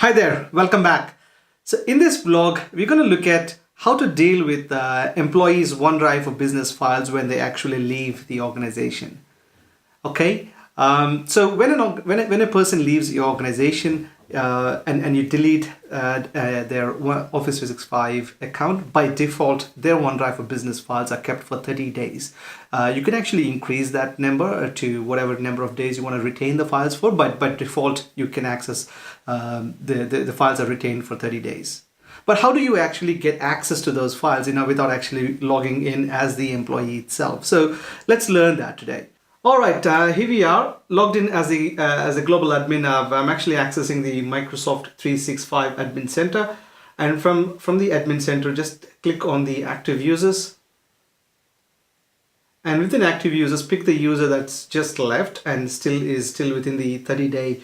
Hi there, welcome back. So in this vlog, we're going to look at how to deal with employees' OneDrive for business files when they actually leave the organization. Okay, so when a person leaves your organization and you delete their Office 365 account, by default, their OneDrive for business files are kept for 30 days. You can actually increase that number to whatever number of days you want to retain the files for, but by default, you can access the files are retained for 30 days. But how do you actually get access to those files, without actually logging in as the employee itself? So let's learn that today. All right, here we are logged in as a global admin. I'm actually accessing the Microsoft 365 Admin Center, and from the Admin Center, just click on the active users. And within active users, pick the user that's just left and still within the 30-day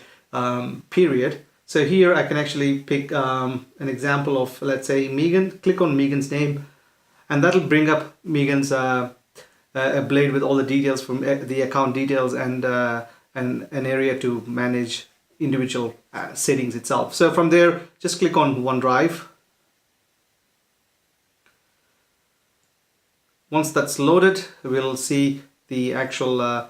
period. So here I can actually pick an example of, let's say, Megan. Click on Megan's name, and that'll bring up Megan's a blade with all the details from the account details and an area to manage individual settings itself. So from there, just click on OneDrive. Once that's loaded, we'll see the actual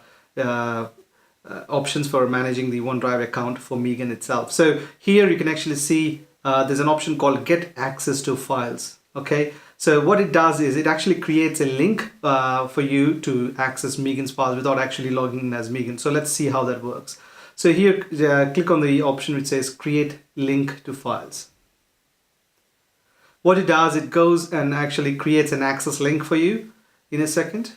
options for managing the OneDrive account for Megan itself. So here you can actually see there's an option called Get Access to Files. Okay, so what it does is it actually creates a link for you to access Megan's files without actually logging in as Megan. So let's see how that works. So here, click on the option which says Create Link to Files. What it does, it goes and actually creates an access link for you in a second.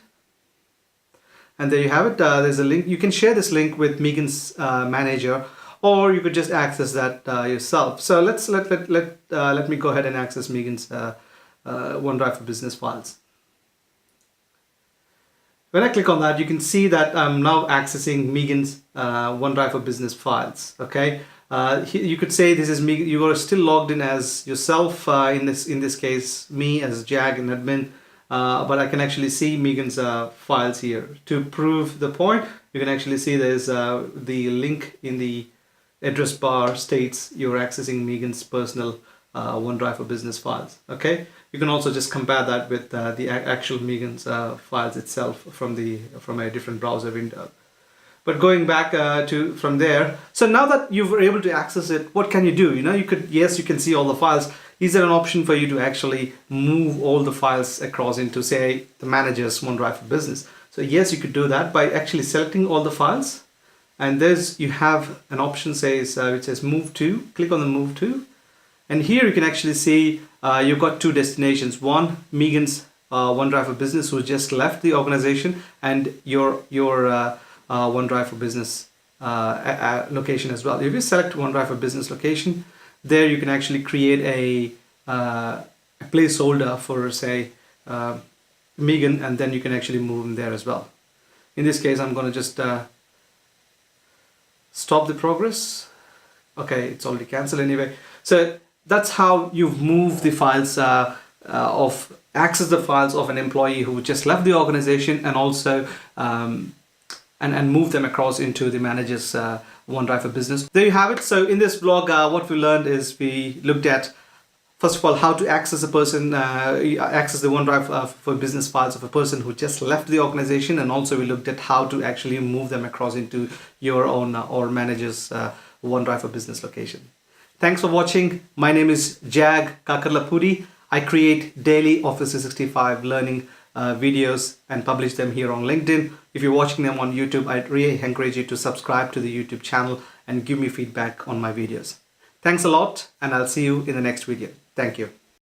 And there you have it. There's a link. You can share this link with Megan's manager, or you could just access that yourself. So let me go ahead and access Megan's OneDrive for business files. When I click on that, you can see that I'm now accessing Megan's OneDrive for business files. Okay, you could say this is Megan. You are still logged in as yourself. In this case, me as Jag and admin. But I can actually see Megan's files here. To prove the point, you can actually see there's the link in the address bar states you're accessing Megan's personal OneDrive for business files. Okay, you can also just compare that with the actual Megan's files itself from a different browser window. But going back from there, so now that you were able to access it, what can you do? You can see all the files. Is there an option for you to actually move all the files across into, say, the manager's OneDrive for business? So yes, you could do that by actually selecting all the files, and you have an option which says Move To. Click on the Move To, and here you can actually see you've got two destinations. One, Megan's OneDrive for business, who just left the organization, and your OneDrive for business location as well. If you select OneDrive for business location, there you can actually create a placeholder for, say, Megan, and then you can actually move them there as well. In this case, I'm going to just stop the progress. Okay, it's already cancelled anyway. So that's how you've moved the files access the files of an employee who just left the organization, and also and move them across into the manager's OneDrive for business. There you have it. So in this vlog, what we learned is we looked at, first of all, how to access access the OneDrive for business files of a person who just left the organization, and also we looked at how to actually move them across into your own or manager's OneDrive for business location. Thanks for watching. My name is Jag Kakarlapudi. I create daily Office 365 learning videos and publish them here on LinkedIn. If you're watching them on YouTube, I'd really encourage you to subscribe to the YouTube channel and give me feedback on my videos. Thanks a lot, and I'll see you in the next video. Thank you.